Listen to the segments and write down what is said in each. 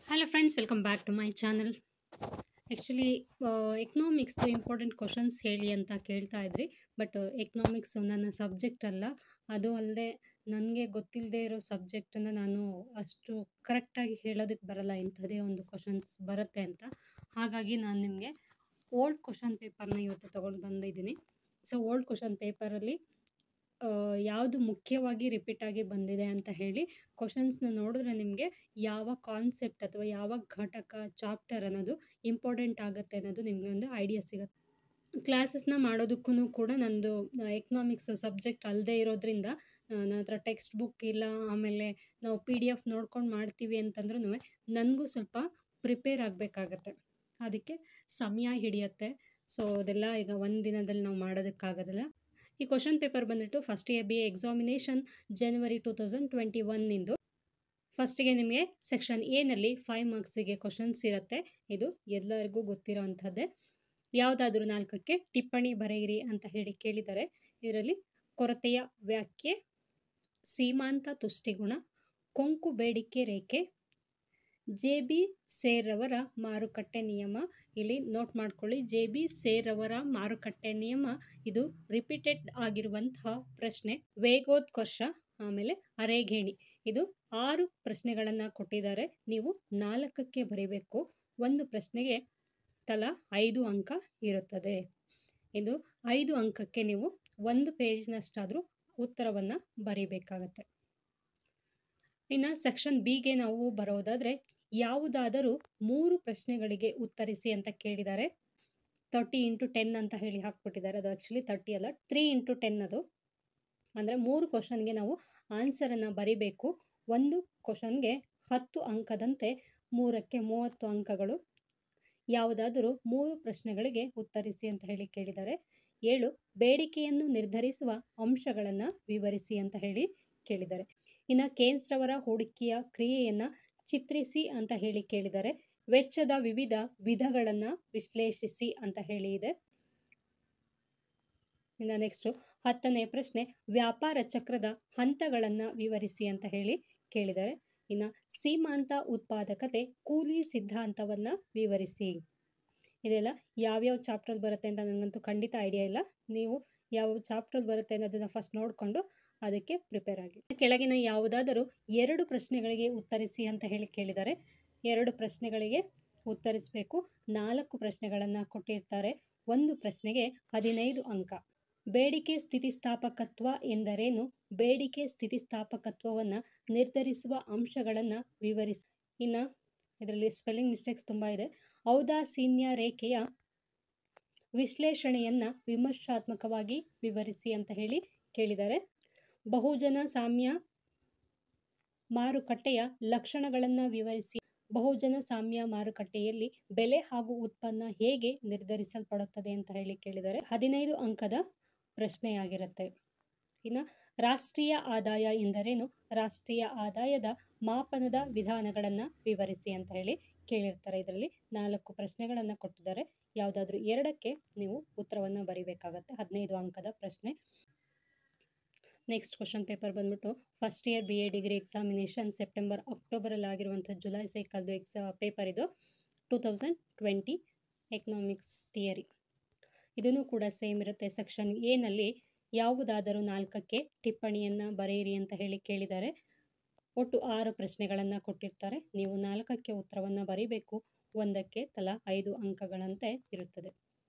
Hello friends, welcome back to my channel. Actually ಎಕನಾಮಿಕ್ಸ್ದು important questions ಹೇಳಿ ಅಂತ ಕೇಳ್ತಾ ಇದ್ರಿ. ಬಟ್ ಎಕನಾಮಿಕ್ಸ್ ನನ್ನ ಸಬ್ಜೆಕ್ಟ್ ಅಲ್ಲ. ಅದು ಅಲ್ಲದೆ ನನಗೆ ಗೊತ್ತಿಲ್ಲದೆ ಇರೋ ಸಬ್ಜೆಕ್ಟನ್ನು ನಾನು ಅಷ್ಟು ಕರೆಕ್ಟಾಗಿ ಹೇಳೋದಕ್ಕೆ ಬರಲ್ಲ, ಇಂಥದ್ದೇ ಒಂದು ಕ್ವಶನ್ಸ್ ಬರುತ್ತೆ ಅಂತ. ಹಾಗಾಗಿ ನಾನು ನಿಮಗೆ ಓಲ್ಡ್ ಕ್ವಶನ್ ಪೇಪರ್ನ ಇವತ್ತು ತೊಗೊಂಡು ಬಂದಿದ್ದೀನಿ. ಸೊ ಓಲ್ಡ್ ಕ್ವಶನ್ ಪೇಪರಲ್ಲಿ ಯಾವುದು ಮುಖ್ಯವಾಗಿ ರಿಪೀಟ್ ಆಗಿ ಬಂದಿದೆ ಅಂತ ಹೇಳಿ ಕ್ವಶನ್ಸ್ನ ನೋಡಿದ್ರೆ ನಿಮಗೆ ಯಾವ ಕಾನ್ಸೆಪ್ಟ್ ಅಥವಾ ಯಾವ ಘಟಕ ಚಾಪ್ಟರ್ ಅನ್ನೋದು ಇಂಪಾರ್ಟೆಂಟ್ ಆಗುತ್ತೆ ಅನ್ನೋದು ನಿಮಗೆ ಒಂದು ಐಡಿಯಾ ಸಿಗುತ್ತೆ. ಕ್ಲಾಸಸ್ನ ಮಾಡೋದಕ್ಕೂ ಕೂಡ ನಂದು ಎಕನಾಮಿಕ್ಸ್ ಸಬ್ಜೆಕ್ಟ್ ಅಲ್ಲದೆ ಇರೋದ್ರಿಂದ ನನ್ನ ಹತ್ರ ಟೆಕ್ಸ್ಟ್ ಬುಕ್ ಇಲ್ಲ, ಆಮೇಲೆ ನಾವು PDF ನೋಡ್ಕೊಂಡು ಮಾಡ್ತೀವಿ ಅಂತಂದ್ರೂ ನನಗೂ ಸ್ವಲ್ಪ ಪ್ರಿಪೇರ್ ಆಗಬೇಕಾಗತ್ತೆ, ಅದಕ್ಕೆ ಸಮಯ ಹಿಡಿಯುತ್ತೆ. ಸೊ ಅದೆಲ್ಲ ಈಗ ಒಂದು ದಿನದಲ್ಲಿ ನಾವು ಮಾಡೋದಕ್ಕಾಗೋದಿಲ್ಲ. ಈ ಕ್ವಶನ್ ಪೇಪರ್ ಬಂದ್ಬಿಟ್ಟು ಫಸ್ಟ್ ಇಯರ್ BA ಎಕ್ಸಾಮಿನೇಷನ್ ಜನವರಿ 2021 ಫಸ್ಟಿಗೆ ನಿಮಗೆ ಸೆಕ್ಷನ್ ಎನಲ್ಲಿ 5 ಮಾರ್ಕ್ಸಿಗೆ ಕ್ವಶನ್ಸ್ ಇರುತ್ತೆ. ಇದು ಎಲ್ಲರಿಗೂ ಗೊತ್ತಿರೋ ಅಂಥದ್ದೇ. ಯಾವುದಾದ್ರೂ 4ಕ್ಕೆ ಟಿಪ್ಪಣಿ ಬರೆಯಿರಿ ಅಂತ ಹೇಳಿ ಕೇಳಿದ್ದಾರೆ. ಇದರಲ್ಲಿ ಕೊರತೆಯ ವ್ಯಾಖ್ಯೆ, ಸೀಮಾಂತ ತುಷ್ಟಿಗುಣ, ಕೊಂಕು ಬೇಡಿಕೆ ರೇಖೆ, JB ಸೇರವರ ಮಾರುಕಟ್ಟೆ ನಿಯಮ. ಇಲ್ಲಿ ನೋಟ್ ಮಾಡ್ಕೊಳ್ಳಿ, JB ಸೇರವರ ಮಾರುಕಟ್ಟೆ ನಿಯಮ ಇದು ರಿಪೀಟೆಡ್ ಆಗಿರುವಂತಹ ಪ್ರಶ್ನೆ. ವೇಗೋತ್ಕರ್ಷ, ಆಮೇಲೆ ಅರೆಗೇಣಿ, ಇದು 6 ಪ್ರಶ್ನೆಗಳನ್ನು ಕೊಟ್ಟಿದ್ದಾರೆ. ನೀವು 4ಕ್ಕೆ ಬರೀಬೇಕು. ಒಂದು ಪ್ರಶ್ನೆಗೆ ತಲಾ 5 ಅಂಕ ಇರುತ್ತದೆ. ಇದು 5 ಅಂಕಕ್ಕೆ ನೀವು 1 ಪೇಜ್ನಷ್ಟಾದರೂ ಉತ್ತರವನ್ನು ಬರೀಬೇಕಾಗತ್ತೆ. ಇನ್ನು ಸೆಕ್ಷನ್ Bಗೆ ನಾವು ಬರೋದಾದರೆ ಯಾವುದಾದರೂ 3 ಪ್ರಶ್ನೆಗಳಿಗೆ ಉತ್ತರಿಸಿ ಅಂತ ಕೇಳಿದ್ದಾರೆ. 30 × 10 ಅಂತ ಹೇಳಿ ಹಾಕ್ಬಿಟ್ಟಿದ್ದಾರೆ. ಅದು ಆ್ಯಕ್ಚುಲಿ 30 ಅಲ್ಲ, 3 × 10 ಅದು. ಅಂದರೆ 3 ಕ್ವಶನ್ಗೆ ನಾವು ಆನ್ಸರನ್ನು ಬರೀಬೇಕು. ಒಂದು ಕ್ವಶನ್ಗೆ 10 ಅಂಕದಂತೆ 3ಕ್ಕೆ 30 ಅಂಕಗಳು. ಯಾವುದಾದರೂ 3 ಪ್ರಶ್ನೆಗಳಿಗೆ ಉತ್ತರಿಸಿ ಅಂತ ಹೇಳಿ ಕೇಳಿದ್ದಾರೆ. 7 ಬೇಡಿಕೆಯನ್ನು ನಿರ್ಧರಿಸುವ ಅಂಶಗಳನ್ನು ವಿವರಿಸಿ ಅಂತ ಹೇಳಿ ಕೇಳಿದ್ದಾರೆ. ಇನ್ನು ಕೇನ್ಸ್ ರವರ ಹೂಡಿಕೆಯ ಕ್ರಿಯೆಯನ್ನು ಚಿತ್ರಿಸಿ ಅಂತ ಹೇಳಿ ಕೇಳಿದ್ದಾರೆ. ವೆಚ್ಚದ ವಿವಿಧ ವಿಧಗಳನ್ನು ವಿಶ್ಲೇಷಿಸಿ ಅಂತ ಹೇಳಿ ಇದೆ. ಇನ್ನು ನೆಕ್ಸ್ಟು 10ನೇ ಪ್ರಶ್ನೆ ವ್ಯಾಪಾರ ಚಕ್ರದ ಹಂತಗಳನ್ನು ವಿವರಿಸಿ ಅಂತ ಹೇಳಿ ಕೇಳಿದ್ದಾರೆ. ಇನ್ನು ಸೀಮಾಂತ ಉತ್ಪಾದಕತೆ ಕೂಲಿ ಸಿದ್ಧಾಂತವನ್ನು ವಿವರಿಸಿ. ಇದೆಲ್ಲ ಯಾವ್ಯಾವ ಚಾಪ್ಟ್ರಲ್ಲಿ ಬರುತ್ತೆ ಅಂತ ನನಗಂತೂ ಖಂಡಿತ ಐಡಿಯಾ ಇಲ್ಲ. ನೀವು ಯಾವ ಚಾಪ್ಟ್ರಲ್ಲಿ ಬರುತ್ತೆ ಅನ್ನೋದನ್ನು ಫಸ್ಟ್ ನೋಡಿಕೊಂಡು ಅದಕ್ಕೆ ಪ್ರಿಪೇರ್ ಆಗಿ. ಕೆಳಗಿನ ಯಾವುದಾದರೂ 2 ಪ್ರಶ್ನೆಗಳಿಗೆ ಉತ್ತರಿಸಿ ಅಂತ ಹೇಳಿ ಕೇಳಿದ್ದಾರೆ. 2 ಪ್ರಶ್ನೆಗಳಿಗೆ ಉತ್ತರಿಸಬೇಕು. 4 ಪ್ರಶ್ನೆಗಳನ್ನು ಕೊಟ್ಟಿರ್ತಾರೆ. ಒಂದು ಪ್ರಶ್ನೆಗೆ 15 ಅಂಕ. ಬೇಡಿಕೆ ಸ್ಥಿತಿಸ್ಥಾಪಕತ್ವ ಎಂದರೇನು? ಬೇಡಿಕೆ ಸ್ಥಿತಿಸ್ಥಾಪಕತ್ವವನ್ನು ನಿರ್ಧರಿಸುವ ಅಂಶಗಳನ್ನು ವಿವರಿಸಿ. ಇನ್ನು ಇದರಲ್ಲಿ ಸ್ಪೆಲ್ಲಿಂಗ್ ಮಿಸ್ಟೇಕ್ಸ್ ತುಂಬ ಇದೆ. ಔದಾಸೀನ್ಯ ರೇಖೆಯ ವಿಶ್ಲೇಷಣೆಯನ್ನು ವಿಮರ್ಶಾತ್ಮಕವಾಗಿ ವಿವರಿಸಿ ಅಂತ ಹೇಳಿ ಕೇಳಿದ್ದಾರೆ. ಬಹುಜನ ಸಾಮ್ಯ ಮಾರುಕಟ್ಟೆಯ ಲಕ್ಷಣಗಳನ್ನು ವಿವರಿಸಿ. ಬಹುಜನ ಸಾಮ್ಯ ಮಾರುಕಟ್ಟೆಯಲ್ಲಿ ಬೆಲೆ ಹಾಗೂ ಉತ್ಪನ್ನ ಹೇಗೆ ನಿರ್ಧರಿಸಲ್ಪಡುತ್ತದೆ ಅಂತ ಹೇಳಿ ಕೇಳಿದ್ದಾರೆ. 15 ಅಂಕದ ಪ್ರಶ್ನೆಯಾಗಿರುತ್ತೆ. ಇನ್ನು ರಾಷ್ಟ್ರೀಯ ಆದಾಯ ಎಂದರೇನು? ರಾಷ್ಟ್ರೀಯ ಆದಾಯದ ಮಾಪನದ ವಿಧಾನಗಳನ್ನು ವಿವರಿಸಿ ಅಂತ ಹೇಳಿ ಕೇಳಿರ್ತಾರೆ. ಇದರಲ್ಲಿ 4 ಪ್ರಶ್ನೆಗಳನ್ನು ಕೊಟ್ಟಿದ್ದಾರೆ. ಯಾವುದಾದ್ರೂ 2ಕ್ಕೆ ನೀವು ಉತ್ತರವನ್ನು ಬರೀಬೇಕಾಗತ್ತೆ. 15 ಅಂಕದ ಪ್ರಶ್ನೆ. ನೆಕ್ಸ್ಟ್ ಕ್ವಶನ್ ಪೇಪರ್ ಬಂದ್ಬಿಟ್ಟು first year BA degree examination September ಅಕ್ಟೋಬರಲ್ಲಿ ಆಗಿರುವಂಥ ಜುಲೈ ಸೈಕಲ್ದು ಪೇಪರ್ ಇದು 2020 ಎಕನಾಮಿಕ್ಸ್ ಥಿಯರಿ. ಇದನ್ನು ಕೂಡ ಸೇಮ್ ಇರುತ್ತೆ. ಸೆಕ್ಷನ್ ಎನಲ್ಲಿ ಯಾವುದಾದರೂ 4ಕ್ಕೆ ಟಿಪ್ಪಣಿಯನ್ನು ಬರೆಯಿರಿ ಅಂತ ಹೇಳಿ ಕೇಳಿದ್ದಾರೆ. ಒಟ್ಟು 6 ಪ್ರಶ್ನೆಗಳನ್ನು ಕೊಟ್ಟಿರ್ತಾರೆ. ನೀವು 4ಕ್ಕೆ ಉತ್ತರವನ್ನು ಬರೀಬೇಕು. ಒಂದಕ್ಕೆ ತಲಾ 5 ಅಂಕಗಳಂತೆ ಇರುತ್ತದೆ.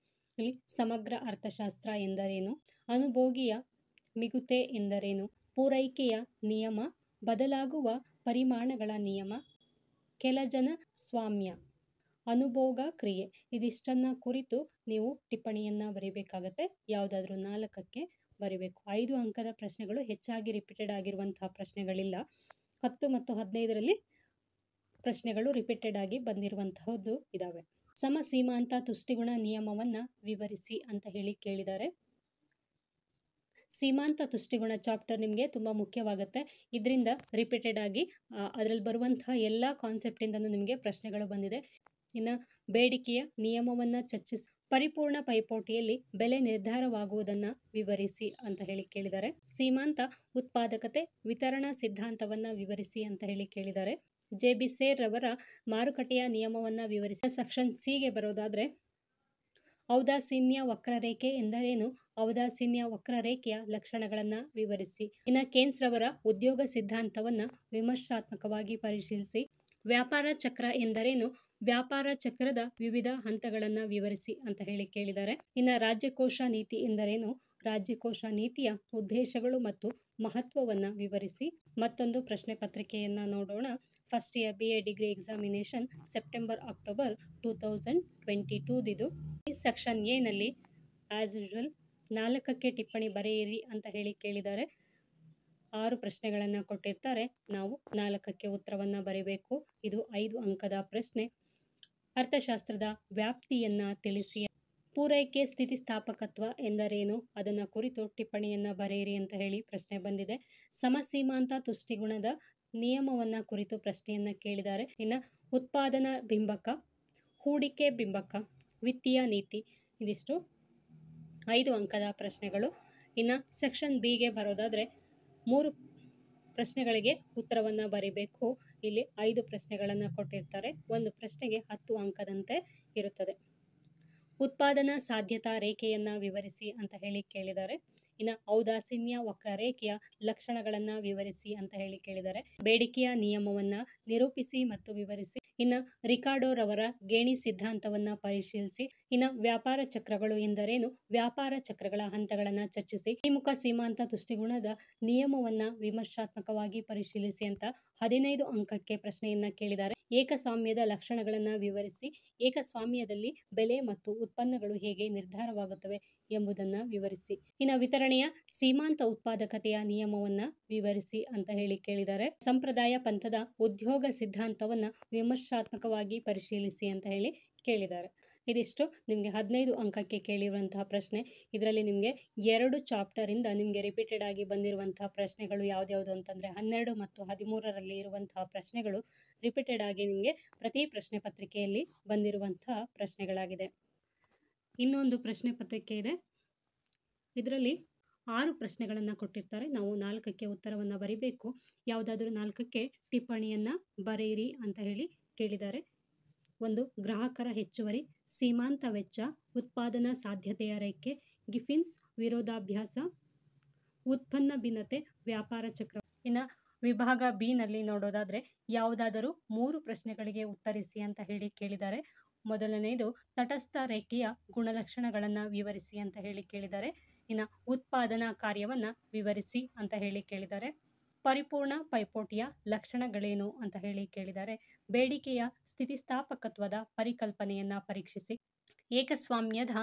ಇಲ್ಲಿ ಸಮಗ್ರ ಅರ್ಥಶಾಸ್ತ್ರ ಎಂದರೇನು? ಅನುಭೋಗಿಯ ಮಿಗುತೆ ಎಂದರೇನು? ಪೂರೈಕೆಯ ನಿಯಮ, ಬದಲಾಗುವ ಪರಿಮಾಣಗಳ ನಿಯಮ, ಕೆಲಜನ ಸ್ವಾಮ್ಯ, ಅನುಭೋಗ ಕ್ರಿಯೆ, ಇದಿಷ್ಟನ್ನು ಕುರಿತು ನೀವು ಟಿಪ್ಪಣಿಯನ್ನು ಬರೀಬೇಕಾಗತ್ತೆ. ಯಾವುದಾದ್ರೂ 4ಕ್ಕೆ ಬರೀಬೇಕು. 5 ಅಂಕದ ಪ್ರಶ್ನೆಗಳು ಹೆಚ್ಚಾಗಿ ರಿಪೀಟೆಡ್ ಆಗಿರುವಂತಹ ಪ್ರಶ್ನೆಗಳಿಲ್ಲ. 10 ಮತ್ತು 15ರಲ್ಲಿ ಪ್ರಶ್ನೆಗಳು ರಿಪೀಟೆಡ್ ಆಗಿ ಬಂದಿರುವಂತಹದ್ದು ಇದ್ದಾವೆ. ಸಮಸೀಮಾಂತ ತುಷ್ಟಿಗುಣ ನಿಯಮವನ್ನು ವಿವರಿಸಿ ಅಂತ ಹೇಳಿ ಕೇಳಿದ್ದಾರೆ. ಸೀಮಾಂತ ತುಷ್ಟಿಗುಣ ಚಾಪ್ಟರ್ ನಿಮಗೆ ತುಂಬ ಮುಖ್ಯವಾಗುತ್ತೆ. ಇದರಿಂದ ರಿಪೀಟೆಡ್ ಆಗಿ ಅದರಲ್ಲಿ ಬರುವಂತಹ ಎಲ್ಲ ಕಾನ್ಸೆಪ್ಟಿಂದನೂ ನಿಮಗೆ ಪ್ರಶ್ನೆಗಳು ಬಂದಿದೆ. ಇನ್ನು ಬೇಡಿಕೆಯ ನಿಯಮವನ್ನು ಚರ್ಚಿಸಿ. ಪರಿಪೂರ್ಣ ಪೈಪೋಟಿಯಲ್ಲಿ ಬೆಲೆ ನಿರ್ಧಾರವಾಗುವುದನ್ನು ವಿವರಿಸಿ ಅಂತ ಹೇಳಿ ಕೇಳಿದ್ದಾರೆ. ಸೀಮಾಂತ ಉತ್ಪಾದಕತೆ ವಿತರಣಾ ಸಿದ್ಧಾಂತವನ್ನು ವಿವರಿಸಿ ಅಂತ ಹೇಳಿ ಕೇಳಿದ್ದಾರೆ. JB ಸೇರ್ ರವರ ಮಾರುಕಟ್ಟೆಯ ನಿಯಮವನ್ನು ವಿವರಿಸಿ. ಸೆಕ್ಷನ್ ಸಿಗೆ ಬರೋದಾದರೆ ಔದಾಸೀನ್ಯ ವಕ್ರರೇಖೆ ಎಂದರೇನು? ಔದಾಸೀನ್ಯ ವಕ್ರರೇಖೆಯ ಲಕ್ಷಣಗಳನ್ನು ವಿವರಿಸಿ. ಇನ್ನು ಕೇನ್ಸ್ ರವರ ಉದ್ಯೋಗ ಸಿದ್ಧಾಂತವನ್ನು ವಿಮರ್ಶಾತ್ಮಕವಾಗಿ ಪರಿಶೀಲಿಸಿ. ವ್ಯಾಪಾರ ಚಕ್ರ ಎಂದರೇನು? ವ್ಯಾಪಾರ ಚಕ್ರದ ವಿವಿಧ ಹಂತಗಳನ್ನು ವಿವರಿಸಿ ಅಂತ ಹೇಳಿ ಕೇಳಿದ್ದಾರೆ. ಇನ್ನು ರಾಜ್ಯಕೋಶ ನೀತಿ ಎಂದರೇನು? ರಾಜ್ಯಕೋಶ ನೀತಿಯ ಉದ್ದೇಶಗಳು ಮತ್ತು ಮಹತ್ವವನ್ನು ವಿವರಿಸಿ. ಮತ್ತೊಂದು ಪ್ರಶ್ನೆ ಪತ್ರಿಕೆಯನ್ನು ನೋಡೋಣ. First year BA degree examination September-October 2022 ಇದು. ಸೆಕ್ಷನ್ ಎ ನಲ್ಲಿ ಆಸ್ ಯೂಶುವಲ್ 4ಕ್ಕೆ ಟಿಪ್ಪಣಿ ಬರೆಯಿರಿ ಅಂತ ಹೇಳಿ ಕೇಳಿದ್ದಾರೆ. 6 ಪ್ರಶ್ನೆಗಳನ್ನು ಕೊಟ್ಟಿರ್ತಾರೆ. ನಾವು 4ಕ್ಕೆ ಉತ್ತರವನ್ನು ಬರೀಬೇಕು. ಇದು 5 ಅಂಕದ ಪ್ರಶ್ನೆ. ಅರ್ಥಶಾಸ್ತ್ರದ ವ್ಯಾಪ್ತಿಯನ್ನು ತಿಳಿಸಿ. ಪೂರೈಕೆ ಸ್ಥಿತಿಸ್ಥಾಪಕತ್ವ ಎಂದರೇನು? ಅದನ್ನು ಕುರಿತು ಟಿಪ್ಪಣಿಯನ್ನು ಬರೆಯಿರಿ ಅಂತ ಹೇಳಿ ಪ್ರಶ್ನೆ ಬಂದಿದೆ. ಸಮಸೀಮಾಂತ ತುಷ್ಟಿಗುಣದ ನಿಯಮವನ್ನು ಕುರಿತು ಪ್ರಶ್ನೆಯನ್ನು ಕೇಳಿದ್ದಾರೆ. ಇನ್ನು ಉತ್ಪಾದನಾ ಬಿಂಬಕ, ಹೂಡಿಕೆ ಬಿಂಬಕ, ವಿತ್ತೀಯ ನೀತಿ, ಇದಿಷ್ಟು 5 ಅಂಕದ ಪ್ರಶ್ನೆಗಳು. ಇನ್ನು ಸೆಕ್ಷನ್ ಬಿಗೆ ಬರೋದಾದರೆ 3 ಪ್ರಶ್ನೆಗಳಿಗೆ ಉತ್ತರವನ್ನು ಬರೀಬೇಕು. ಇಲ್ಲಿ 5 ಪ್ರಶ್ನೆಗಳನ್ನು ಕೊಟ್ಟಿರ್ತಾರೆ. ಒಂದು ಪ್ರಶ್ನೆಗೆ 10 ಅಂಕದಂತೆ ಇರುತ್ತದೆ. ಉತ್ಪಾದನಾ ಸಾಧ್ಯತಾ ರೇಖೆಯನ್ನು ವಿವರಿಸಿ ಅಂತ ಹೇಳಿ ಕೇಳಿದ್ದಾರೆ. ಇನ್ನು ಔದಾಸೀನ್ಯ ವಕ್ರರೇಖೆಯ ಲಕ್ಷಣಗಳನ್ನು ವಿವರಿಸಿ ಅಂತ ಹೇಳಿ ಕೇಳಿದ್ದಾರೆ. ಬೇಡಿಕೆಯ ನಿಯಮವನ್ನು ನಿರೂಪಿಸಿ ಮತ್ತು ವಿವರಿಸಿ. ಇನ್ನು ರಿಕಾರ್ಡೋ ರವರ ಗೇಣಿ ಸಿದ್ಧಾಂತವನ್ನು ಪರಿಶೀಲಿಸಿ. ಇನ್ನು ವ್ಯಾಪಾರ ಚಕ್ರಗಳು ಎಂದರೇನು? ವ್ಯಾಪಾರ ಚಕ್ರಗಳ ಹಂತಗಳನ್ನು ಚರ್ಚಿಸಿ. ದ್ವಿಮುಖ ಸೀಮಾಂತ ತುಷ್ಟಿಗುಣದ ನಿಯಮವನ್ನು ವಿಮರ್ಶಾತ್ಮಕವಾಗಿ ಪರಿಶೀಲಿಸಿ ಅಂತ 15 ಅಂಕಕ್ಕೆ ಪ್ರಶ್ನೆಯನ್ನ ಕೇಳಿದ್ದಾರೆ. ಏಕಸ್ವಾಮ್ಯದ ಲಕ್ಷಣಗಳನ್ನು ವಿವರಿಸಿ. ಏಕಸ್ವಾಮ್ಯದಲ್ಲಿ ಬೆಲೆ ಮತ್ತು ಉತ್ಪನ್ನಗಳು ಹೇಗೆ ನಿರ್ಧಾರವಾಗುತ್ತವೆ ಎಂಬುದನ್ನು ವಿವರಿಸಿ. ಇನ್ನು ವಿತರಣೆಯ ಸೀಮಾಂತ ಉತ್ಪಾದಕತೆಯ ನಿಯಮವನ್ನು ವಿವರಿಸಿ ಅಂತ ಹೇಳಿ ಕೇಳಿದ್ದಾರೆ. ಸಂಪ್ರದಾಯ ಪಂಥದ ಉದ್ಯೋಗ ಸಿದ್ಧಾಂತವನ್ನು ವಿಮರ್ಶಾತ್ಮಕವಾಗಿ ಪರಿಶೀಲಿಸಿ ಅಂತ ಹೇಳಿ ಕೇಳಿದ್ದಾರೆ. ಇದಿಷ್ಟು ನಿಮಗೆ 15 ಅಂಕಕ್ಕೆ ಕೇಳಿರುವಂತಹ ಪ್ರಶ್ನೆ. ಇದರಲ್ಲಿ ನಿಮಗೆ 2 ಚಾಪ್ಟರಿಂದ ನಿಮಗೆ ರಿಪೀಟೆಡ್ ಆಗಿ ಬಂದಿರುವಂತಹ ಪ್ರಶ್ನೆಗಳು ಯಾವ್ದ್ಯಾವುದು ಅಂತಂದರೆ 12 ಮತ್ತು 13ರಲ್ಲಿ ಇರುವಂತಹ ಪ್ರಶ್ನೆಗಳು ರಿಪೀಟೆಡ್ ಆಗಿ ನಿಮಗೆ ಪ್ರತಿ ಪ್ರಶ್ನೆ ಪತ್ರಿಕೆಯಲ್ಲಿ ಬಂದಿರುವಂತಹ ಪ್ರಶ್ನೆಗಳಾಗಿದೆ. ಇನ್ನೊಂದು ಪ್ರಶ್ನೆ ಪತ್ರಿಕೆ ಇದೆ. ಇದರಲ್ಲಿ 6 ಪ್ರಶ್ನೆಗಳನ್ನು ಕೊಟ್ಟಿರ್ತಾರೆ. ನಾವು 4ಕ್ಕೆ ಉತ್ತರವನ್ನು ಬರೀಬೇಕು. ಯಾವುದಾದ್ರೂ 4ಕ್ಕೆ ಟಿಪ್ಪಣಿಯನ್ನು ಬರೆಯಿರಿ ಅಂತ ಹೇಳಿ ಕೇಳಿದ್ದಾರೆ. ಒಂದು ಗ್ರಾಹಕರ ಹೆಚ್ಚುವರಿ, ಸೀಮಾಂತ ವೆಚ್ಚ, ಉತ್ಪಾದನಾ ಸಾಧ್ಯತೆಯ ರೇಖೆ, ಗಿಫಿನ್ಸ್ ವಿರೋಧಾಭ್ಯಾಸ, ಉತ್ಪನ್ನ ಭಿನ್ನತೆ, ವ್ಯಾಪಾರ ಚಕ್ರ. ಇನ್ನು ವಿಭಾಗ ಬಿ ನಲ್ಲಿ ನೋಡೋದಾದರೆ ಯಾವುದಾದರೂ 3 ಪ್ರಶ್ನೆಗಳಿಗೆ ಉತ್ತರಿಸಿ ಅಂತ ಹೇಳಿ ಕೇಳಿದ್ದಾರೆ. ಮೊದಲನೆಯದು ತಟಸ್ಥ ರೇಖೆಯ ಗುಣಲಕ್ಷಣಗಳನ್ನು ವಿವರಿಸಿ ಅಂತ ಹೇಳಿ ಕೇಳಿದ್ದಾರೆ. ಇನ್ನು ಉತ್ಪಾದನಾ ಕಾರ್ಯವನ್ನು ವಿವರಿಸಿ ಅಂತ ಹೇಳಿ ಕೇಳಿದ್ದಾರೆ. ಪರಿಪೂರ್ಣ ಪೈಪೋಟಿಯ ಲಕ್ಷಣಗಳೇನು ಅಂತ ಹೇಳಿ ಕೇಳಿದ್ದಾರೆ. ಬೇಡಿಕೆಯ ಸ್ಥಿತಿಸ್ಥಾಪಕತ್ವದ ಪರಿಕಲ್ಪನೆಯನ್ನು ಪರೀಕ್ಷಿಸಿ. ಏಕಸ್ವಾಮ್ಯದ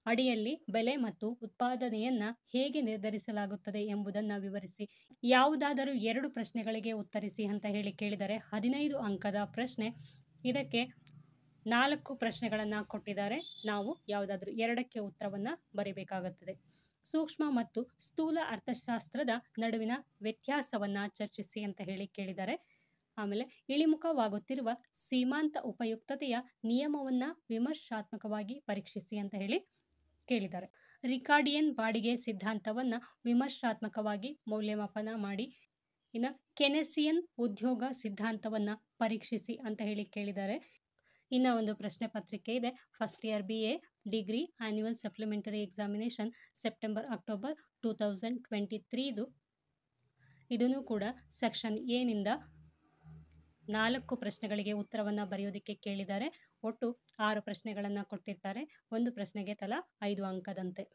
ಅಡಿಯಲ್ಲಿ ಬೆಲೆ ಮತ್ತು ಉತ್ಪಾದನೆಯನ್ನು ಹೇಗೆ ನಿರ್ಧರಿಸಲಾಗುತ್ತದೆ ಎಂಬುದನ್ನು ವಿವರಿಸಿ. ಯಾವುದಾದರೂ 2 ಪ್ರಶ್ನೆಗಳಿಗೆ ಉತ್ತರಿಸಿ ಅಂತ ಹೇಳಿ ಕೇಳಿದರೆ 15 ಅಂಕದ ಪ್ರಶ್ನೆ. ಇದಕ್ಕೆ 4 ಪ್ರಶ್ನೆಗಳನ್ನು ಕೊಟ್ಟಿದ್ದಾರೆ. ನಾವು ಯಾವುದಾದ್ರೂ 2ಕ್ಕೆ ಉತ್ತರವನ್ನು ಬರೀಬೇಕಾಗುತ್ತದೆ. ಸೂಕ್ಷ್ಮ ಮತ್ತು ಸ್ಥೂಲ ಅರ್ಥಶಾಸ್ತ್ರದ ನಡುವಿನ ವ್ಯತ್ಯಾಸವನ್ನು ಚರ್ಚಿಸಿ ಅಂತ ಹೇಳಿ ಕೇಳಿದ್ದಾರೆ. ಆಮೇಲೆ ಇಳಿಮುಖವಾಗುತ್ತಿರುವ ಸೀಮಾಂತ ಉಪಯುಕ್ತತೆಯ ನಿಯಮವನ್ನು ವಿಮರ್ಶಾತ್ಮಕವಾಗಿ ಪರೀಕ್ಷಿಸಿ ಅಂತ ಹೇಳಿ ಕೇಳಿದ್ದಾರೆ. ರಿಕಾರ್ಡಿಯನ್ ಬಾಡಿಗೆ ಸಿದ್ಧಾಂತವನ್ನು ವಿಮರ್ಶಾತ್ಮಕವಾಗಿ ಮೌಲ್ಯಮಾಪನ ಮಾಡಿ. ಇನ್ನು ಕೆನೆಸಿಯನ್ ಉದ್ಯೋಗ ಸಿದ್ಧಾಂತವನ್ನು ಪರೀಕ್ಷಿಸಿ ಅಂತ ಹೇಳಿ ಕೇಳಿದ್ದಾರೆ. ಇನ್ನು ಒಂದು ಪ್ರಶ್ನೆ ಪತ್ರಿಕೆ ಇದೆ. First year BA degree annual supplementary examination September-October 2023 ಇದು. ಇದನ್ನು ಕೂಡ ಸೆಕ್ಷನ್ ಎ ನಿಂದ 4 ಪ್ರಶ್ನೆಗಳಿಗೆ ಉತ್ತರವನ್ನು ಬರೆಯೋದಕ್ಕೆ ಕೇಳಿದ್ದಾರೆ. ಒಟ್ಟು 6 ಪ್ರಶ್ನೆಗಳನ್ನು ಕೊಟ್ಟಿರ್ತಾರೆ. ಒಂದು ಪ್ರಶ್ನೆಗೆ ತಲಾ 5 ಅಂಕದಂತೆ.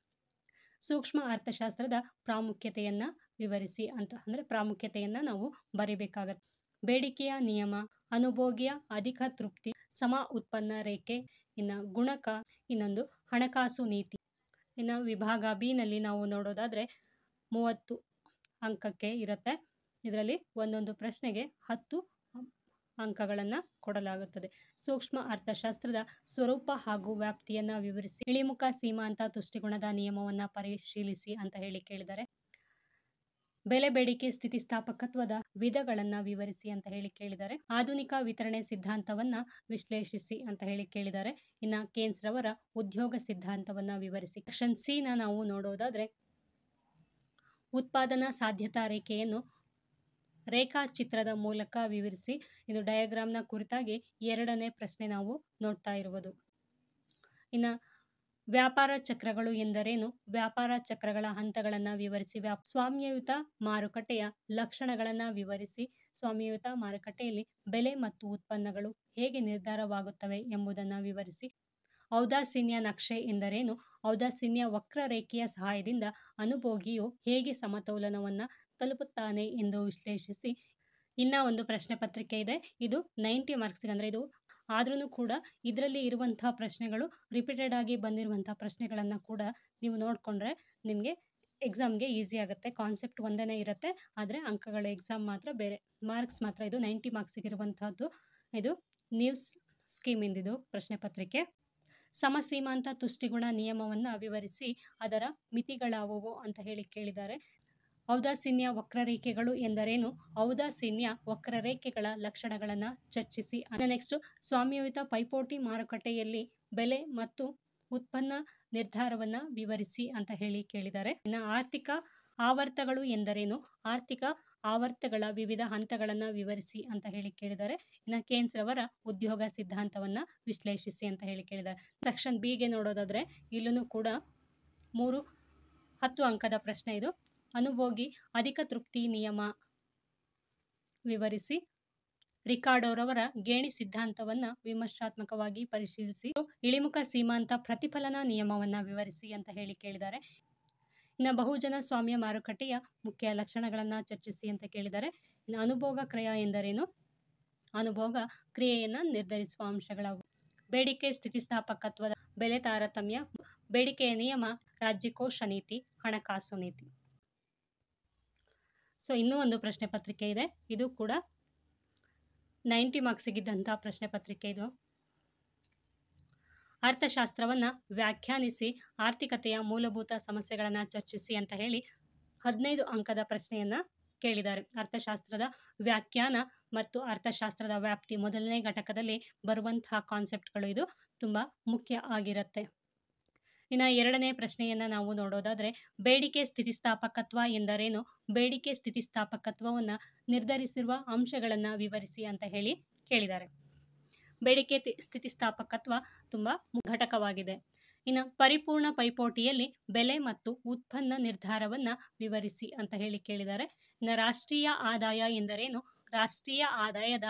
ಸೂಕ್ಷ್ಮ ಅರ್ಥಶಾಸ್ತ್ರದ ಪ್ರಾಮುಖ್ಯತೆಯನ್ನು ವಿವರಿಸಿ ಅಂತ ಅಂದರೆ ಪ್ರಾಮುಖ್ಯತೆಯನ್ನು ನಾವು ಬರೀಬೇಕಾಗತ್ತೆ. ಬೇಡಿಕೆಯ ನಿಯಮ, ಅನುಭೋಗ್ಯ ಅಧಿಕ ತೃಪ್ತಿ, ಸಮ ಉತ್ಪನ್ನ ರೇಖೆ, ಇನ್ನು ಗುಣಕ, ಇನ್ನೊಂದು ಹಣಕಾಸು ನೀತಿ. ಇನ್ನು ವಿಭಾಗ ಬಿ ನಲ್ಲಿ ನಾವು ನೋಡೋದಾದರೆ 30 ಅಂಕಕ್ಕೆ ಇರುತ್ತೆ. ಇದರಲ್ಲಿ ಒಂದೊಂದು ಪ್ರಶ್ನೆಗೆ 10 ಅಂಕಗಳನ್ನು ಕೊಡಲಾಗುತ್ತದೆ. ಸೂಕ್ಷ್ಮ ಅರ್ಥಶಾಸ್ತ್ರದ ಸ್ವರೂಪ ಹಾಗೂ ವ್ಯಾಪ್ತಿಯನ್ನು ವಿವರಿಸಿ. ಇಳಿಮುಖ ಸೀಮಾಂತ ತುಷ್ಟಿಗುಣದ ನಿಯಮವನ್ನು ಪರಿಶೀಲಿಸಿ ಅಂತ ಹೇಳಿ ಕೇಳಿದ್ದಾರೆ. ಬೆಲೆ ಬೇಡಿಕೆ ಸ್ಥಿತಿಸ್ಥಾಪಕತ್ವದ ವಿಧಗಳನ್ನು ವಿವರಿಸಿ ಅಂತ ಹೇಳಿ ಕೇಳಿದ್ದಾರೆ. ಆಧುನಿಕ ವಿತರಣೆ ಸಿದ್ಧಾಂತವನ್ನು ವಿಶ್ಲೇಷಿಸಿ ಅಂತ ಹೇಳಿ ಕೇಳಿದ್ದಾರೆ. ಇನ್ನು ಕೇನ್ಸ್ ರವರ ಉದ್ಯೋಗ ಸಿದ್ಧಾಂತವನ್ನು ವಿವರಿಸಿ. ಸೆಕ್ಷನ್ ಸಿ ನ ನಾವು ನೋಡೋದಾದರೆ ಉತ್ಪಾದನಾ ಸಾಧ್ಯತಾ ರೇಖೆಯನ್ನು ರೇಖಾಚಿತ್ರದ ಮೂಲಕ ವಿವರಿಸಿ. ಇದು ಡಯಾಗ್ರಾಮ್ನ ಕುರಿತಾಗಿ 2ನೇ ಪ್ರಶ್ನೆ ನಾವು ನೋಡ್ತಾ ಇರುವುದು. ಇನ್ನು ವ್ಯಾಪಾರ ಚಕ್ರಗಳು ಎಂದರೇನು? ವ್ಯಾಪಾರ ಚಕ್ರಗಳ ಹಂತಗಳನ್ನು ವಿವರಿಸಿ. ಸ್ವಾಮ್ಯಯುತ ಮಾರುಕಟ್ಟೆಯ ಲಕ್ಷಣಗಳನ್ನು ವಿವರಿಸಿ. ಸ್ವಾಮ್ಯಯುತ ಮಾರುಕಟ್ಟೆಯಲ್ಲಿ ಬೆಲೆ ಮತ್ತು ಉತ್ಪನ್ನಗಳು ಹೇಗೆ ನಿರ್ಧಾರವಾಗುತ್ತವೆ ಎಂಬುದನ್ನು ವಿವರಿಸಿ. ಔದಾಸೀನ್ಯ ನಕ್ಷೆ ಎಂದರೇನು? ಔದಾಸೀನ್ಯ ವಕ್ರರೇಖೆಯ ಸಹಾಯದಿಂದ ಅನುಭೋಗಿಯು ಹೇಗೆ ಸಮತೋಲನವನ್ನು ತಲುಪುತ್ತಾನೆ ಎಂದು ವಿಶ್ಲೇಷಿಸಿ. ಇನ್ನ ಒಂದು ಪ್ರಶ್ನೆ ಪತ್ರಿಕೆ ಇದೆ. ಇದು 90 ಮಾರ್ಕ್ಸ್ಗೆ, ಅಂದರೆ ಇದು ಆದ್ರೂ ಕೂಡ ಇದರಲ್ಲಿ ಇರುವಂತಹ ಪ್ರಶ್ನೆಗಳು ರಿಪೀಟೆಡ್ ಆಗಿ ಬಂದಿರುವಂತಹ ಪ್ರಶ್ನೆಗಳನ್ನು ಕೂಡ ನೀವು ನೋಡಿಕೊಂಡ್ರೆ ನಿಮಗೆ ಎಕ್ಸಾಮ್ಗೆ ಈಸಿ ಆಗುತ್ತೆ. ಕಾನ್ಸೆಪ್ಟ್ ಒಂದೇ ಇರುತ್ತೆ, ಆದರೆ ಅಂಕಗಳ ಎಕ್ಸಾಮ್ ಮಾತ್ರ ಬೇರೆ. ಮಾರ್ಕ್ಸ್ ಮಾತ್ರ ಇದು 90 ಮಾರ್ಕ್ಸಿಗೆ ಇರುವಂತಹದ್ದು. ಇದು ನ್ಯೂಸ್ ಸ್ಕೀಮಿಂದಿದು ಪ್ರಶ್ನೆ ಪತ್ರಿಕೆ. ಸಮಸೀಮಾಂತ ತುಷ್ಟಿಗುಣ ನಿಯಮವನ್ನು ವಿವರಿಸಿ. ಅದರ ಮಿತಿಗಳಾವುವು ಅಂತ ಹೇಳಿ ಕೇಳಿದ್ದಾರೆ. ಔದಾಸೀನ್ಯ ವಕ್ರರೇಖೆಗಳು ಎಂದರೇನು? ಔದಾಸೀನ್ಯ ವಕ್ರರೇಖೆಗಳ ಲಕ್ಷಣಗಳನ್ನು ಚರ್ಚಿಸಿ. ನೆಕ್ಸ್ಟ್, ಸ್ವಾಮ್ಯಯುತ ಪೈಪೋಟಿ ಮಾರುಕಟ್ಟೆಯಲ್ಲಿ ಬೆಲೆ ಮತ್ತು ಉತ್ಪನ್ನ ನಿರ್ಧಾರವನ್ನು ವಿವರಿಸಿ ಅಂತ ಹೇಳಿ ಕೇಳಿದ್ದಾರೆ. ಇನ್ನು ಆರ್ಥಿಕ ಆವರ್ತಗಳು ಎಂದರೇನು? ಆರ್ಥಿಕ ಆವರ್ತಗಳ ವಿವಿಧ ಹಂತಗಳನ್ನು ವಿವರಿಸಿ ಅಂತ ಹೇಳಿ ಕೇಳಿದ್ದಾರೆ. ಇನ್ನು ಕೇನ್ಸ್ ರವರ ಉದ್ಯೋಗ ಸಿದ್ಧಾಂತವನ್ನು ವಿಶ್ಲೇಷಿಸಿ ಅಂತ ಹೇಳಿ ಕೇಳಿದ್ದಾರೆ. ಸೆಕ್ಷನ್ ಬಿಗೆ ನೋಡೋದಾದ್ರೆ ಇಲ್ಲೂ ಕೂಡ 10 ಅಂಕದ ಪ್ರಶ್ನೆ ಇದು. ಅನುಭೋಗಿ ಅಧಿಕ ತೃಪ್ತಿ ನಿಯಮ ವಿವರಿಸಿ. ರಿಕಾರ್ಡೋರವರ ಗೇಣಿ ಸಿದ್ಧಾಂತವನ್ನು ವಿಮರ್ಶಾತ್ಮಕವಾಗಿ ಪರಿಶೀಲಿಸಿ. ಇಳಿಮುಖ ಸೀಮಾಂತ ಪ್ರತಿಫಲನ ನಿಯಮವನ್ನು ವಿವರಿಸಿ ಅಂತ ಹೇಳಿ ಕೇಳಿದ್ದಾರೆ. ಇನ್ನು ಬಹುಜನ ಸ್ವಾಮ್ಯ ಮಾರುಕಟ್ಟೆಯ ಮುಖ್ಯ ಲಕ್ಷಣಗಳನ್ನು ಚರ್ಚಿಸಿ ಅಂತ ಕೇಳಿದ್ದಾರೆ. ಇನ್ನು ಅನುಭೋಗ ಕ್ರಿಯೆ ಎಂದರೇನು? ಅನುಭೋಗ ಕ್ರಿಯೆಯನ್ನು ನಿರ್ಧರಿಸುವ ಅಂಶಗಳಾವು. ಬೇಡಿಕೆ ಸ್ಥಿತಿಸ್ಥಾಪಕತ್ವದ ಬೆಲೆ ತಾರತಮ್ಯ, ಬೇಡಿಕೆಯ ನಿಯಮ, ರಾಜ್ಯಕೋಶ ನೀತಿ, ಹಣಕಾಸು ನೀತಿ. ಸೊ ಇನ್ನೂ ಒಂದು ಪ್ರಶ್ನೆ ಪತ್ರಿಕೆ ಇದೆ. ಇದು ಕೂಡ 90 ಮಾರ್ಕ್ಸಿಗಿದ್ದಂತಹ ಪ್ರಶ್ನೆ ಪತ್ರಿಕೆ ಇದು. ಅರ್ಥಶಾಸ್ತ್ರವನ್ನು ವ್ಯಾಖ್ಯಾನಿಸಿ. ಆರ್ಥಿಕತೆಯ ಮೂಲಭೂತ ಸಮಸ್ಯೆಗಳನ್ನು ಚರ್ಚಿಸಿ ಅಂತ ಹೇಳಿ 15 ಅಂಕದ ಪ್ರಶ್ನೆಯನ್ನು ಕೇಳಿದ್ದಾರೆ. ಅರ್ಥಶಾಸ್ತ್ರದ ವ್ಯಾಖ್ಯಾನ ಮತ್ತು ಅರ್ಥಶಾಸ್ತ್ರದ ವ್ಯಾಪ್ತಿ ಮೊದಲನೇ ಘಟಕದಲ್ಲಿ ಬರುವಂತಹ ಕಾನ್ಸೆಪ್ಟ್ಗಳು ಇದು ತುಂಬ ಮುಖ್ಯ ಆಗಿರುತ್ತೆ. ಇನ್ನು 2ನೇ ಪ್ರಶ್ನೆಯನ್ನು ನಾವು ನೋಡೋದಾದರೆ ಬೇಡಿಕೆ ಸ್ಥಿತಿಸ್ಥಾಪಕತ್ವ ಎಂದರೇನು? ಬೇಡಿಕೆ ಸ್ಥಿತಿಸ್ಥಾಪಕತ್ವವನ್ನು ನಿರ್ಧರಿಸಿರುವ ಅಂಶಗಳನ್ನು ವಿವರಿಸಿ ಅಂತ ಹೇಳಿ ಕೇಳಿದ್ದಾರೆ. ಬೇಡಿಕೆ ಸ್ಥಿತಿಸ್ಥಾಪಕತ್ವ ತುಂಬ ಘಟಕವಾಗಿದೆ. ಇನ್ನು ಪರಿಪೂರ್ಣ ಪೈಪೋಟಿಯಲ್ಲಿ ಬೆಲೆ ಮತ್ತು ಉತ್ಪನ್ನ ನಿರ್ಧಾರವನ್ನು ವಿವರಿಸಿ ಅಂತ ಹೇಳಿ ಕೇಳಿದ್ದಾರೆ. ಇನ್ನು ರಾಷ್ಟ್ರೀಯ ಆದಾಯ ಎಂದರೇನು? ರಾಷ್ಟ್ರೀಯ ಆದಾಯದ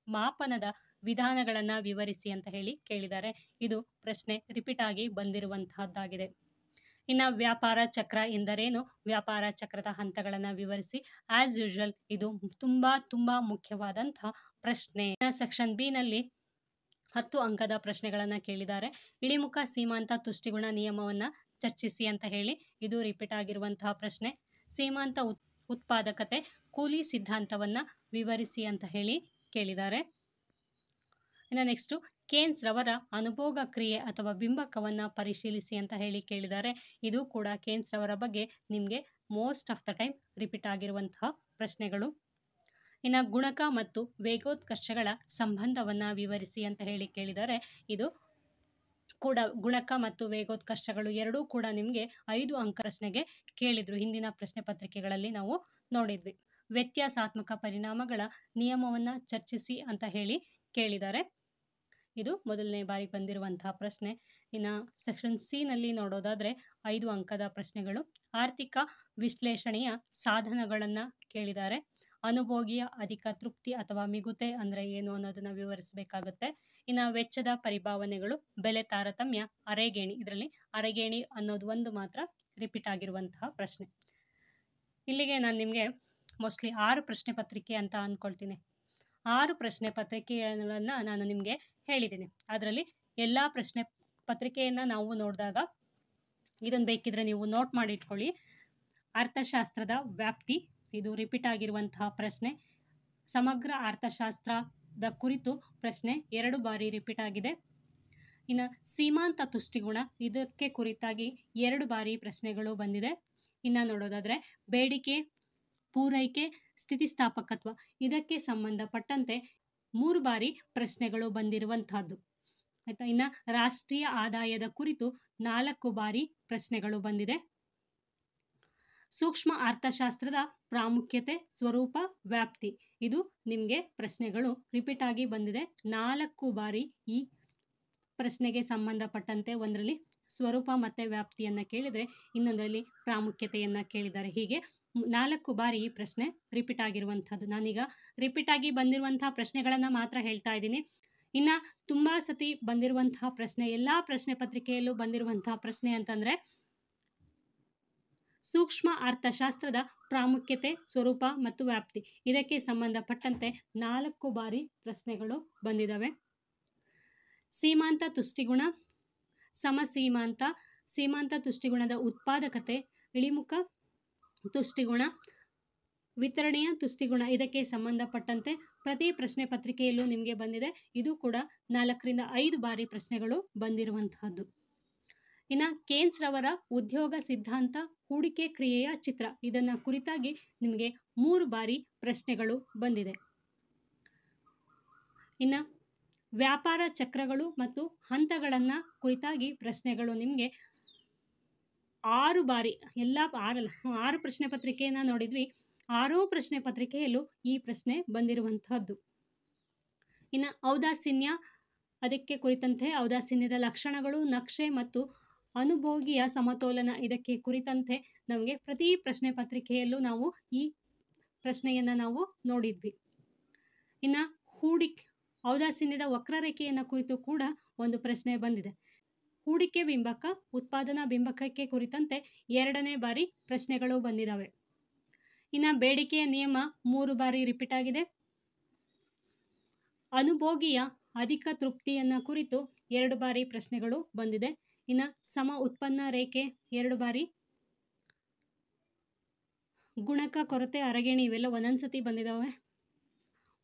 ಮಾಪನದ ವಿಧಾನಗಳನ್ನು ವಿವರಿಸಿ ಅಂತ ಹೇಳಿ ಕೇಳಿದ್ದಾರೆ. ಇದು ಪ್ರಶ್ನೆ ರಿಪೀಟ್ ಆಗಿ ಬಂದಿರುವಂತಹದ್ದಾಗಿದೆ. ಇನ್ನು ವ್ಯಾಪಾರ ಚಕ್ರ ಎಂದರೇನು? ವ್ಯಾಪಾರ ಚಕ್ರದ ಹಂತಗಳನ್ನು ವಿವರಿಸಿ. ಆಸ್ ಯೂಶುವಲ್ ಇದು ತುಂಬ ಮುಖ್ಯವಾದಂತಹ ಪ್ರಶ್ನೆ. ಸೆಕ್ಷನ್ ಬಿ ನಲ್ಲಿ 10 ಅಂಕದ ಪ್ರಶ್ನೆಗಳನ್ನು ಕೇಳಿದ್ದಾರೆ. ಇಳಿಮುಖ ಸೀಮಾಂತ ತುಷ್ಟಿಗುಣ ನಿಯಮವನ್ನು ಚರ್ಚಿಸಿ ಅಂತ ಹೇಳಿ ಇದು ರಿಪೀಟ್ ಆಗಿರುವಂತಹ ಪ್ರಶ್ನೆ. ಸೀಮಾಂತ ಉತ್ಪಾದಕತೆ ಕೂಲಿ ಸಿದ್ಧಾಂತವನ್ನು ವಿವರಿಸಿ ಅಂತ ಹೇಳಿ ಕೇಳಿದ್ದಾರೆ. ಇನ್ನು ನೆಕ್ಸ್ಟು ಕೇನ್ಸ್ ರವರ ಅನುಭೋಗ ಕ್ರಿಯೆ ಅಥವಾ ಬಿಂಬಕವನ್ನು ಪರಿಶೀಲಿಸಿ ಅಂತ ಹೇಳಿ ಕೇಳಿದ್ದಾರೆ. ಇದು ಕೂಡ ಕೇನ್ಸ್ ರವರ ಬಗ್ಗೆ ನಿಮಗೆ most of the time repeat ಆಗಿರುವಂತಹ ಪ್ರಶ್ನೆಗಳು. ಇನ್ನು ಗುಣಕ ಮತ್ತು ವೇಗೋತ್ಕರ್ಷಗಳ ಸಂಬಂಧವನ್ನು ವಿವರಿಸಿ ಅಂತ ಹೇಳಿ ಕೇಳಿದ್ದಾರೆ. ಇದು ಕೂಡ ಗುಣಕ ಮತ್ತು ವೇಗೋತ್ಕರ್ಷಗಳು ಎರಡೂ ಕೂಡ ನಿಮಗೆ 5 ಅಂಕ ಪ್ರಶ್ನೆಗೆ ಕೇಳಿದ್ರು. ಹಿಂದಿನ ಪ್ರಶ್ನೆ ಪತ್ರಿಕೆಗಳಲ್ಲಿ ನಾವು ನೋಡಿದ್ವಿ. ವ್ಯತ್ಯಾಸಾತ್ಮಕ ಪರಿಣಾಮಗಳ ನಿಯಮವನ್ನು ಚರ್ಚಿಸಿ ಅಂತ ಹೇಳಿ ಕೇಳಿದ್ದಾರೆ. ಇದು ಮೊದಲನೇ ಬಾರಿ ಬಂದಿರುವಂತಹ ಪ್ರಶ್ನೆ. ಇನ್ನು ಸೆಕ್ಷನ್ ಸಿ ನಲ್ಲಿ ನೋಡೋದಾದರೆ 5 ಅಂಕದ ಪ್ರಶ್ನೆಗಳು. ಆರ್ಥಿಕ ವಿಶ್ಲೇಷಣೆಯ ಸಾಧನಗಳನ್ನು ಕೇಳಿದ್ದಾರೆ. ಅನುಭೋಗಿಯ ಅಧಿಕ ತೃಪ್ತಿ ಅಥವಾ ಮಿಗುತೆ ಅಂದರೆ ಏನು ಅನ್ನೋದನ್ನು ವಿವರಿಸಬೇಕಾಗುತ್ತೆ. ಇನ್ನು ವೆಚ್ಚದ ಪರಿಭಾವನೆಗಳು, ಬೆಲೆ ತಾರತಮ್ಯ, ಅರೆಗೇಣಿ. ಇದರಲ್ಲಿ ಅರೆಗೇಣಿ ಅನ್ನೋದು ಒಂದು ಮಾತ್ರ ರಿಪೀಟ್ ಆಗಿರುವಂತಹ ಪ್ರಶ್ನೆ. ಇಲ್ಲಿಗೆ ನಾನು ನಿಮಗೆ ಮೋಸ್ಟ್ಲಿ 6 ಪ್ರಶ್ನೆ ಪತ್ರಿಕೆ ಅಂತ ಅಂದ್ಕೊಳ್ತೀನಿ. 6 ಪ್ರಶ್ನೆ ಪತ್ರಿಕೆಗಳನ್ನು ನಾನು ನಿಮಗೆ ಹೇಳಿದ್ದೀನಿ. ಅದರಲ್ಲಿ ಎಲ್ಲ ಪ್ರಶ್ನೆ ಪತ್ರಿಕೆಯನ್ನು ನಾವು ನೋಡಿದಾಗ ಇದನ್ನು ಬೇಕಿದ್ರೆ ನೀವು ನೋಟ್ ಮಾಡಿ ಇಟ್ಕೊಳ್ಳಿ. ಅರ್ಥಶಾಸ್ತ್ರದ ವ್ಯಾಪ್ತಿ ಇದು ರಿಪೀಟ್ ಆಗಿರುವಂತಹ ಪ್ರಶ್ನೆ. ಸಮಗ್ರ ಅರ್ಥಶಾಸ್ತ್ರದ ಕುರಿತು ಪ್ರಶ್ನೆ 2 ಬಾರಿ ರಿಪೀಟ್ ಆಗಿದೆ. ಇನ್ನು ಸೀಮಾಂತ ತುಷ್ಟಿಗುಣ ಇದಕ್ಕೆ ಕುರಿತಾಗಿ 2 ಬಾರಿ ಪ್ರಶ್ನೆಗಳು ಬಂದಿದೆ. ಇನ್ನು ನೋಡೋದಾದರೆ ಬೇಡಿಕೆ, ಪೂರೈಕೆ, ಸ್ಥಿತಿಸ್ಥಾಪಕತ್ವ ಇದಕ್ಕೆ ಸಂಬಂಧಪಟ್ಟಂತೆ 3 ಬಾರಿ ಪ್ರಶ್ನೆಗಳು ಬಂದಿರುವಂತಹದ್ದು ಆಯ್ತಾ. ಇನ್ನು ರಾಷ್ಟ್ರೀಯ ಆದಾಯದ ಕುರಿತು 4 ಬಾರಿ ಪ್ರಶ್ನೆಗಳು ಬಂದಿದೆ. ಸೂಕ್ಷ್ಮ ಅರ್ಥಶಾಸ್ತ್ರದ ಪ್ರಾಮುಖ್ಯತೆ, ಸ್ವರೂಪ, ವ್ಯಾಪ್ತಿ. ಇದು ನಿಮಗೆ ಪ್ರಶ್ನೆಗಳು ರಿಪೀಟ್ ಆಗಿ ಬಂದಿದೆ 4 ಬಾರಿ. ಈ ಪ್ರಶ್ನೆಗೆ ಸಂಬಂಧಪಟ್ಟಂತೆ ಒಂದರಲ್ಲಿ ಸ್ವರೂಪ ಮತ್ತು ವ್ಯಾಪ್ತಿಯನ್ನು ಕೇಳಿದರೆ, ಇನ್ನೊಂದರಲ್ಲಿ ಪ್ರಾಮುಖ್ಯತೆಯನ್ನು ಕೇಳಿದ್ದಾರೆ. ಹೀಗೆ 4 ಬಾರಿ ಈ ಪ್ರಶ್ನೆ ರಿಪೀಟ್ ಆಗಿರುವಂಥದ್ದು. ನಾನೀಗ ರಿಪೀಟ್ ಆಗಿ ಬಂದಿರುವಂತಹ ಪ್ರಶ್ನೆಗಳನ್ನು ಮಾತ್ರ ಹೇಳ್ತಾ ಇದ್ದೀನಿ. ಇನ್ನು ತುಂಬ ಸತಿ ಬಂದಿರುವಂತಹ ಪ್ರಶ್ನೆ, ಎಲ್ಲ ಪ್ರಶ್ನೆ ಪತ್ರಿಕೆಯಲ್ಲೂ ಬಂದಿರುವಂತಹ ಪ್ರಶ್ನೆ ಅಂತಂದರೆ ಸೂಕ್ಷ್ಮ ಅರ್ಥಶಾಸ್ತ್ರದ ಪ್ರಾಮುಖ್ಯತೆ, ಸ್ವರೂಪ ಮತ್ತು ವ್ಯಾಪ್ತಿ. ಇದಕ್ಕೆ ಸಂಬಂಧಪಟ್ಟಂತೆ 4 ಬಾರಿ ಪ್ರಶ್ನೆಗಳು ಬಂದಿದ್ದಾವೆ. ಸೀಮಾಂತ ತುಷ್ಟಿಗುಣ, ಸಮಸೀಮಾಂತ, ಸೀಮಾಂತ ತುಷ್ಟಿಗುಣದ ಉತ್ಪಾದಕತೆ, ಇಳಿಮುಖ ತುಷ್ಟಿಗುಣ, ವಿತರಣೆಯ ತುಷ್ಟಿಗುಣ. ಇದಕ್ಕೆ ಸಂಬಂಧಪಟ್ಟಂತೆ ಪ್ರತಿ ಪ್ರಶ್ನೆ ಪತ್ರಿಕೆಯಲ್ಲೂ ನಿಮಗೆ ಬಂದಿದೆ. ಇದು ಕೂಡ 4 ರಿಂದ 5 ಬಾರಿ ಪ್ರಶ್ನೆಗಳು ಬಂದಿರುವಂತಹದ್ದು. ಇನ್ನು ಕೇನ್ಸ್ ರವರ ಉದ್ಯೋಗ ಸಿದ್ಧಾಂತ, ಹೂಡಿಕೆ ಕ್ರಿಯೆಯ ಚಿತ್ರ, ಇದನ್ನು ಕುರಿತಾಗಿ ನಿಮಗೆ 3 ಬಾರಿ ಪ್ರಶ್ನೆಗಳು ಬಂದಿದೆ. ಇನ್ನು ವ್ಯಾಪಾರ ಚಕ್ರಗಳು ಮತ್ತು ಹಂತಗಳನ್ನು ಕುರಿತಾಗಿ ಪ್ರಶ್ನೆಗಳು ನಿಮಗೆ 6 ಬಾರಿ, ಎಲ್ಲ 6 ಪ್ರಶ್ನೆ ಪತ್ರಿಕೆಯನ್ನು ನೋಡಿದ್ವಿ. 6 ಪ್ರಶ್ನೆ ಪತ್ರಿಕೆಯಲ್ಲೂ ಈ ಪ್ರಶ್ನೆ ಬಂದಿರುವಂತಹದ್ದು. ಇನ್ನು ಔದಾಸೀನ್ಯ, ಅದಕ್ಕೆ ಕುರಿತಂತೆ ಔದಾಸೀನ್ಯದ ಲಕ್ಷಣಗಳು, ನಕ್ಷೆ ಮತ್ತು ಅನುಭೋಗಿಯ ಸಮತೋಲನ, ಇದಕ್ಕೆ ಕುರಿತಂತೆ ನಮಗೆ ಪ್ರತಿ ಪ್ರಶ್ನೆ ಪತ್ರಿಕೆಯಲ್ಲೂ ನಾವು ಈ ಪ್ರಶ್ನೆಯನ್ನು ನಾವು ನೋಡಿದ್ವಿ. ಇನ್ನು ಔದಾಸೀನ್ಯದ ವಕ್ರರೇಖೆಯನ್ನು ಕುರಿತು ಕೂಡ ಒಂದು ಪ್ರಶ್ನೆ ಬಂದಿದೆ. ಹೂಡಿಕೆ ಬಿಂಬಕ, ಉತ್ಪಾದನಾ ಬಿಂಬಕಕ್ಕೆ ಕುರಿತಂತೆ 2ನೇ ಬಾರಿ ಪ್ರಶ್ನೆಗಳು ಬಂದಿದ್ದಾವೆ. ಇನ್ನು ಬೇಡಿಕೆಯ ನಿಯಮ 3 ಬಾರಿ ರಿಪೀಟ್ ಆಗಿದೆ. ಅನುಭೋಗಿಯ ಅಧಿಕ ತೃಪ್ತಿಯನ್ನು ಕುರಿತು 2 ಬಾರಿ ಪ್ರಶ್ನೆಗಳು ಬಂದಿದೆ. ಇನ್ನು ಸಮ ಉತ್ಪನ್ನ ರೇಖೆ 2 ಬಾರಿ, ಗುಣಕ ಕೊರತೆ ಅರಗೇಣಿ ಇವೆಲ್ಲ ಒಂದೊಂದ್ಸತಿ ಬಂದಿದ್ದಾವೆ.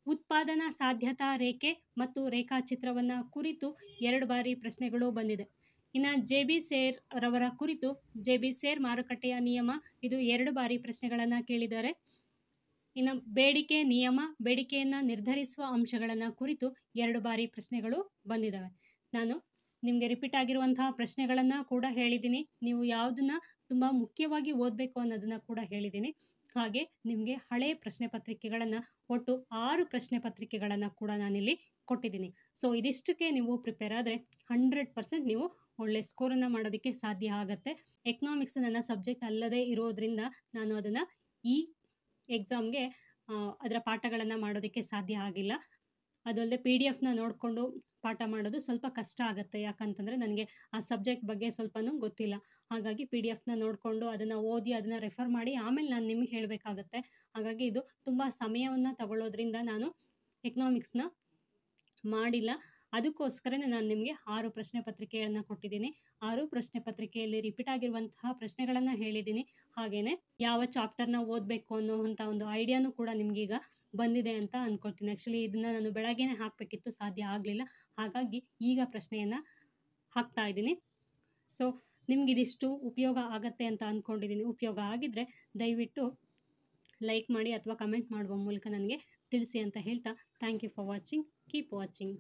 ಉತ್ಪಾದನಾ ಸಾಧ್ಯತಾ ರೇಖೆ ಮತ್ತು ರೇಖಾಚಿತ್ರವನ್ನು ಕುರಿತು 2 ಬಾರಿ ಪ್ರಶ್ನೆಗಳು ಬಂದಿದೆ. ಇನ್ನು JB ಶೇರ್ ರವರ ಕುರಿತು JB ಶೇರ್ ಮಾರುಕಟ್ಟೆಯ ನಿಯಮ, ಇದು 2 ಬಾರಿ ಪ್ರಶ್ನೆಗಳನ್ನು ಕೇಳಿದ್ದಾರೆ. ಇನ್ನು ಬೇಡಿಕೆ ನಿಯಮ, ಬೇಡಿಕೆಯನ್ನು ನಿರ್ಧರಿಸುವ ಅಂಶಗಳನ್ನು ಕುರಿತು 2 ಬಾರಿ ಪ್ರಶ್ನೆಗಳು ಬಂದಿದ್ದಾವೆ. ನಾನು ನಿಮಗೆ ರಿಪೀಟ್ ಆಗಿರುವಂತಹ ಪ್ರಶ್ನೆಗಳನ್ನು ಕೂಡ ಹೇಳಿದ್ದೀನಿ. ನೀವು ಯಾವುದನ್ನು ತುಂಬ ಮುಖ್ಯವಾಗಿ ಓದಬೇಕು ಅನ್ನೋದನ್ನು ಕೂಡ ಹೇಳಿದ್ದೀನಿ. ಹಾಗೆ ನಿಮಗೆ ಹಳೆಯ ಪ್ರಶ್ನೆ ಪತ್ರಿಕೆಗಳನ್ನು ಒಟ್ಟು 6 ಪ್ರಶ್ನೆ ಪತ್ರಿಕೆಗಳನ್ನು ಕೂಡ ನಾನಿಲ್ಲಿ ಕೊಟ್ಟಿದ್ದೀನಿ. ಸೊ ಇದಿಷ್ಟಕ್ಕೆ ನೀವು ಪ್ರಿಪೇರ್ ಆದರೆ 100% ನೀವು ಒಳ್ಳೆ ಸ್ಕೋರನ್ನು ಮಾಡೋದಕ್ಕೆ ಸಾಧ್ಯ ಆಗುತ್ತೆ. ಎಕನಾಮಿಕ್ಸ್ ನನ್ನ ಸಬ್ಜೆಕ್ಟ್ ಅಲ್ಲದೇ ಇರೋದ್ರಿಂದ ನಾನು ಅದನ್ನು ಈ ಎಕ್ಸಾಮ್ಗೆ ಅದರ ಪಾಠಗಳನ್ನು ಮಾಡೋದಕ್ಕೆ ಸಾಧ್ಯ ಆಗಿಲ್ಲ. ಅದಲ್ಲದೆ PDF ನೋಡಿಕೊಂಡು ಪಾಠ ಮಾಡೋದು ಸ್ವಲ್ಪ ಕಷ್ಟ ಆಗುತ್ತೆ. ಯಾಕಂತಂದರೆ ನನಗೆ ಆ ಸಬ್ಜೆಕ್ಟ್ ಬಗ್ಗೆ ಸ್ವಲ್ಪನೂ ಗೊತ್ತಿಲ್ಲ. ಹಾಗಾಗಿ PDF ನೋಡಿಕೊಂಡು ಅದನ್ನು ಓದಿ ಅದನ್ನು ರೆಫರ್ ಮಾಡಿ ಆಮೇಲೆ ನಾನು ನಿಮಗೆ ಹೇಳಬೇಕಾಗತ್ತೆ. ಹಾಗಾಗಿ ಇದು ತುಂಬ ಸಮಯವನ್ನು ತಗೊಳ್ಳೋದ್ರಿಂದ ನಾನು ಎಕನಾಮಿಕ್ಸ್ನ ಮಾಡಿಲ್ಲ. ಅದಕ್ಕೋಸ್ಕರನೇ ನಾನು ನಿಮಗೆ 6 ಪ್ರಶ್ನೆ ಪತ್ರಿಕೆಗಳನ್ನು ಕೊಟ್ಟಿದ್ದೀನಿ. 6 ಪ್ರಶ್ನೆ ಪತ್ರಿಕೆಯಲ್ಲಿ ರಿಪೀಟ್ ಆಗಿರುವಂತಹ ಪ್ರಶ್ನೆಗಳನ್ನು ಹೇಳಿದ್ದೀನಿ. ಹಾಗೆಯೇ ಯಾವ ಚಾಪ್ಟರ್ನ ಓದಬೇಕು ಅನ್ನೋವಂಥ ಒಂದು ಐಡಿಯಾನೂ ಕೂಡ ನಿಮಗೀಗ ಬಂದಿದೆ ಅಂತ ಅಂದ್ಕೊಳ್ತೀನಿ. ಆ್ಯಕ್ಚುಲಿ ಇದನ್ನು ನಾನು ಬೆಳಗ್ಗೆನೇ ಹಾಕಬೇಕಿತ್ತು, ಸಾಧ್ಯ ಆಗಲಿಲ್ಲ. ಹಾಗಾಗಿ ಈಗ ಪ್ರಶ್ನೆಯನ್ನು ಹಾಕ್ತಾ ಇದ್ದೀನಿ. ಸೊ ನಿಮಗಿದಿಷ್ಟು ಉಪಯೋಗ ಆಗತ್ತೆ ಅಂತ ಅಂದ್ಕೊಂಡಿದ್ದೀನಿ. ಉಪಯೋಗ ಆಗಿದ್ದರೆ ದಯವಿಟ್ಟು ಲೈಕ್ ಮಾಡಿ ಅಥವಾ ಕಮೆಂಟ್ ಮಾಡುವ ಮೂಲಕ ನನಗೆ ತಿಳಿಸಿ ಅಂತ ಹೇಳ್ತಾ, thank you for watching. Keep watching.